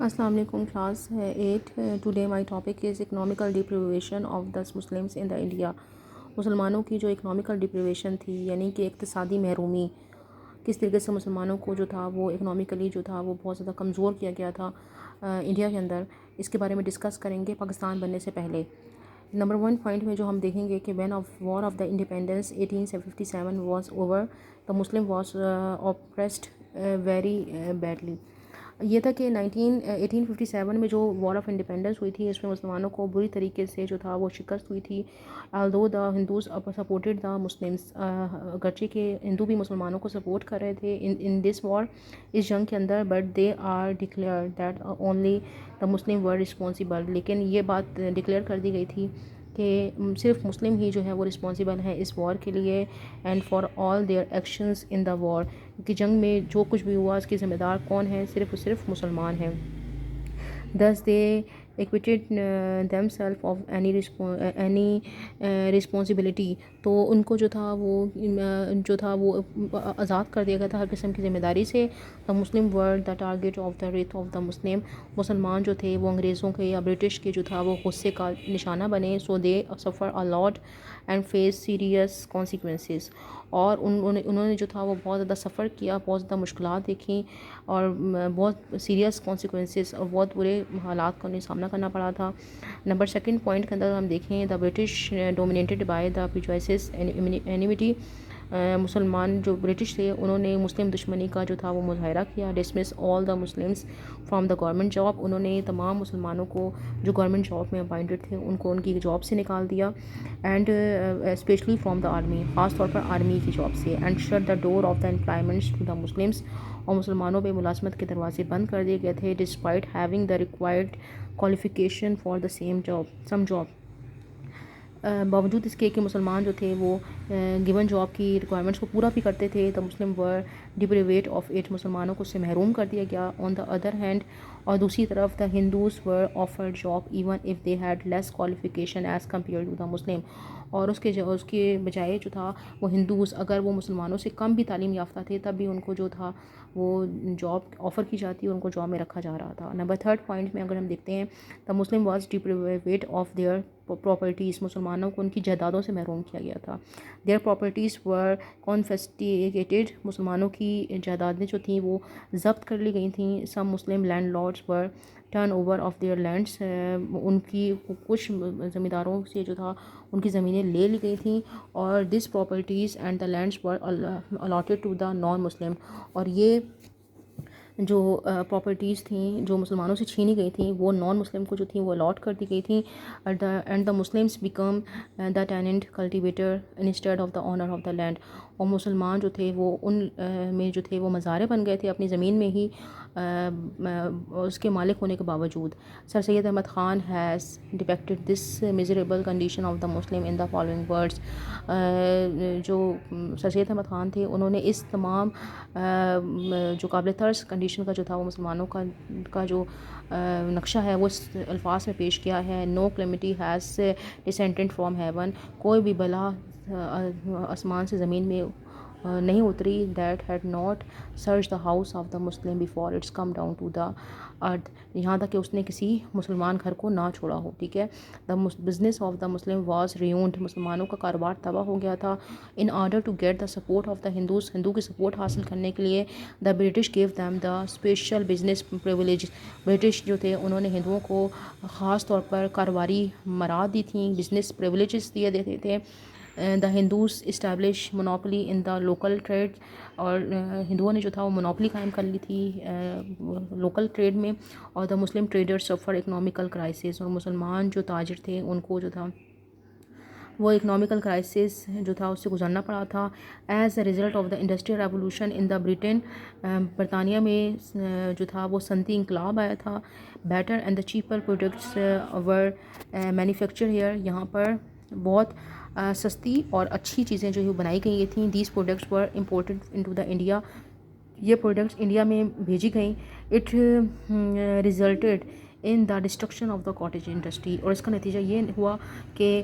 السلام علیکم class 8. Today my topic is economical deprivation of the Muslims in the India. مسلمانوں کی جو اکنامیکل ڈپریویشن تھی یعنی کہ اقتصادی محرومی، کس طریقے سے مسلمانوں کو جو تھا وہ اکنامیکلی جو تھا وہ بہت زیادہ کمزور کیا گیا تھا انڈیا کے اندر. اس کے بارے میں ڈسکس کریں گے پاکستان بننے سے پہلے. نمبر 1 پوائنٹ میں جو ہم دیکھیں گے کہ when of war of the independence 1857 was over the Muslim was oppressed very badly. یہ تھا کہ 1857 میں جو وار آف انڈیپینڈنس ہوئی تھی اس میں مسلمانوں کو بری طریقے سے جو تھا وہ شکست ہوئی تھی. although the Hindus supported the Muslims, اگرچہ کہ ہندو بھی مسلمانوں کو سپورٹ کر رہے تھے ان دس وار، اس جنگ کے اندر، but they are declare that only the Muslim were responsible. لیکن یہ بات ڈکلیئر کر دی گئی تھی کہ صرف مسلم ہی جو ہے وہ رسپانسبل ہیں اس وار کے لیے and for all their actions in the war, کہ جنگ میں جو کچھ بھی ہوا اس کے ذمہ دار کون ہیں؟ صرف مسلمان ہیں. thus they acquitted themselves of any responsibility. تو ان کو جو تھا وہ آزاد کر دیا گیا تھا ہر قسم کی ذمہ داری سے. The Muslim world the target of the wrath of the Muslim. مسلمان جو تھے وہ انگریزوں کے یا برٹش کے جو تھا وہ غصے کا نشانہ بنے. سو دے suffer a lot and face serious consequences. اور انہوں نے جو تھا وہ بہت زیادہ سفر کیا، بہت زیادہ مشکلات دیکھیں اور بہت سیریس کانسیکوینسز اور بہت برے حالات کا انہیں سامنا کرنا پڑا تھا. نمبر 2 پوائنٹ کے اندر ہم دیکھیں the British dominated by the prejudices enmity. مسلمان جو برٹش تھے انہوں نے مسلم دشمنی کا جو تھا وہ مظاہرہ کیا. Dismiss all the Muslims from the government job. انہوں نے تمام مسلمانوں کو جو گورنمنٹ جاب میں اپائنٹڈ تھے ان کو ان کی جاب سے نکال دیا. And specially from the army, خاص طور پر آرمی کی جاب سے. And shut the door of the employments to the Muslims. اور مسلمانوں پہ ملازمت کے دروازے بند کر دیے گئے تھے despite having the required qualification for the some job. باوجود اس کے کہ مسلمان جو تھے وہ گیون جاب کی ریکوائرمنٹس کو پورا بھی کرتے تھے. دا مسلم ور ڈپریویٹ آف اٹ. مسلمانوں کو اس سے محروم کر دیا گیا. آن دا ادر ہینڈ، اور دوسری طرف the Hindus were offered job even if they had less qualification as compare to the Muslim. اور اس کے بجائے جو تھا وہ ہندوز اگر وہ مسلمانوں سے کم بھی تعلیم یافتہ تھے تب بھی ان کو جو تھا وہ جاب آفر کی جاتی اور ان کو جاب میں رکھا جا رہا تھا. نمبر 3 پوائنٹ میں اگر ہم دیکھتے ہیں دا Muslim was ڈپریویٹ of their properties. مسلمانوں کو ان کی جائیدادوں سے محروم کیا گیا تھا. دیئر پراپرٹیز ور کانفiscated. مسلمانوں کی جائیدادیں جو تھیں وہ ضبط کر لی گئی تھیں. Some Muslim landlords were turn over of their lands. ان کی کچھ زمینداروں سے جو تھا ان کی زمینیں لے لی گئی تھیں. اور this properties and the lands were allotted to the non Muslim. اور یہ جو پراپرٹیز تھیں جو مسلمانوں سے چھینی گئی تھیں وہ نان مسلم کو جو تھیں وہ الاٹ کر دی گئی تھیں. And the Muslims became the tenant cultivator instead of the owner of the land. اور مسلمان جو تھے وہ ان میں جو تھے وہ مزارے بن گئے تھے اپنی زمین میں ہی اس کے مالک ہونے کے باوجود. Sir Syed Ahmad Khan has depicted this miserable condition of the Muslim in the following words. جو سر سید احمد خان تھے انہوں نے اس تمام جو قابل ترس کنڈیشن کا جو تھا وہ مسلمانوں کا جو نقشہ ہے وہ اس الفاظ میں پیش کیا ہے. No calamity has descendant from heaven. کوئی بھی بلا آسمان سے زمین میں نہیں اتری. That had not search the house of the Muslim before its come down to the earth. یہاں تک کہ اس نے کسی مسلمان گھر کو نہ چھوڑا ہو. ٹھیک ہے. The business of the Muslim was ruined. مسلمانوں کا کاروبار تباہ ہو گیا تھا. In order to get the support of the Hindus. ہندو کی سپورٹ حاصل کرنے کے لیے the British gave them the special business privilege. British جو تھے انہوں نے ہندوؤں کو خاص طور پر کاروباری مراد دی تھیں، بزنس پریولیجز دیے دیتے تھے. The Hindus establish monopoly in the local trade. اور ہندوؤں نے جو تھا وہ مونوپلی قائم کر لی تھی لوکل ٹریڈ میں. اور دا مسلم ٹریڈر سفر اکنامیکل کرائسس. اور مسلمان جو تاجر تھے ان کو جو تھا وہ اکنامیکل کرائسس جو تھا اس سے گزرنا پڑا تھا. As a result of the industrial revolution in the Britain. برطانیہ میں جو تھا وہ صنعتی انقلاب آیا تھا. Better and the cheaper products were manufacture here. یہاں پر بہت سستی اور اچھی چیزیں جو بنائی گئی تھیں. These products were imported into the India. یہ پروڈکٹس انڈیا میں بھیجی گئیں. It resulted in the destruction of the cottage industry. اور اس کا نتیجہ یہ ہوا کہ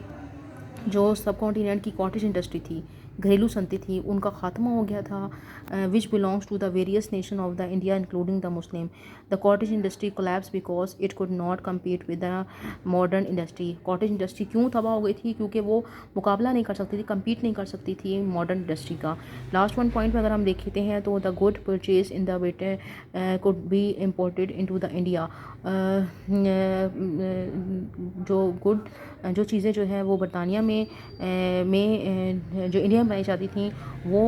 جو سب کانٹیننٹ کی کاٹیج انڈسٹری تھی گھریلو صنعتیں تھیں ان کا خاتمہ ہو گیا تھا which belongs to the various nation of the India including the Muslim. The cottage industry collapsed because it could not compete with the modern industry. cottage industry کیوں تباہ ہو گئی تھی؟ کیونکہ وہ مقابلہ نہیں کر سکتی تھی، کمپیٹ نہیں کر سکتی تھی ماڈرن انڈسٹری کا. لاسٹ ون پوائنٹ میں اگر ہم دیکھتے ہیں تو the good purchase in the Britain could be imported into the India. جو چیزیں جو ہیں وہ برطانیہ میں جو انڈیا میں بنائی جاتی تھیں وہ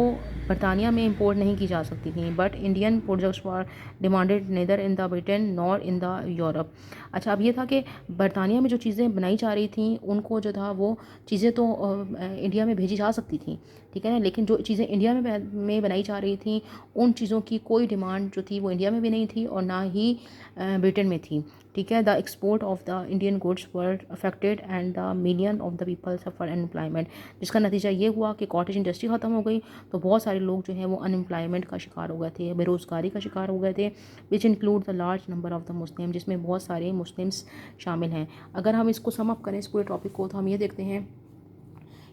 برطانیہ میں امپورٹ نہیں کی جا سکتی تھیں. But Indian products were demanded neither in the Britain nor in the Europe. اچھا اب یہ تھا کہ برطانیہ میں جو چیزیں بنائی جا رہی تھیں ان کو جو تھا وہ چیزیں تو انڈیا میں بھیجی جا سکتی تھیں، ٹھیک ہے نا، لیکن جو چیزیں انڈیا میں بنائی جا رہی تھیں ان چیزوں کی کوئی ڈیمانڈ جو تھی وہ انڈیا میں بھی نہیں تھی اور نہ ہی برٹن میں تھی، ٹھیک ہے. The export of the Indian goods were affected and the million of the people suffer unemployment, جس کا نتیجہ یہ ہوا کہ کاٹیج انڈسٹری ختم ہو گئی تو بہت سارے لوگ جو ہیں وہ انمپلائمنٹ کا شکار ہو گئے تھے، بے روزگاری کا شکار ہو گئے تھے، which include the large number of the Muslim, جس میں بہت سارے مسلمس شامل ہیں. اگر ہم اس کو سم اپ کریں اس پورے ٹاپک کو تو ہم یہ دیکھتے ہیں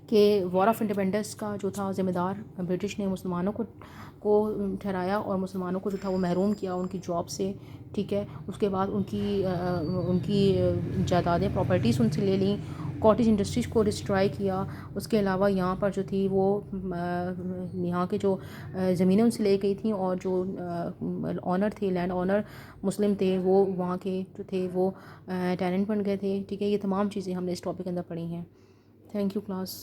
کہ وار آف انڈیپینڈنس کا جو تھا ذمہ دار برٹش نے مسلمانوں کو ٹھہرایا اور مسلمانوں کو جو تھا وہ محروم کیا ان کی جاب سے، ٹھیک ہے. اس کے بعد ان کی جائیدادیں پراپرٹیز ان سے لے لیں، کاٹیج انڈسٹریز کو ڈسٹرائے کیا. اس کے علاوہ یہاں پر جو تھی وہ یہاں کے جو زمینیں ان سے لے گئی تھیں اور جو آنر تھے لینڈ آنر مسلم تھے وہ وہاں کے جو تھے وہ ٹیننٹ بن گئے تھے، ٹھیک ہے. یہ تمام چیزیں ہم نے اس ٹاپک کے اندر پڑھی ہیں. Thank you class.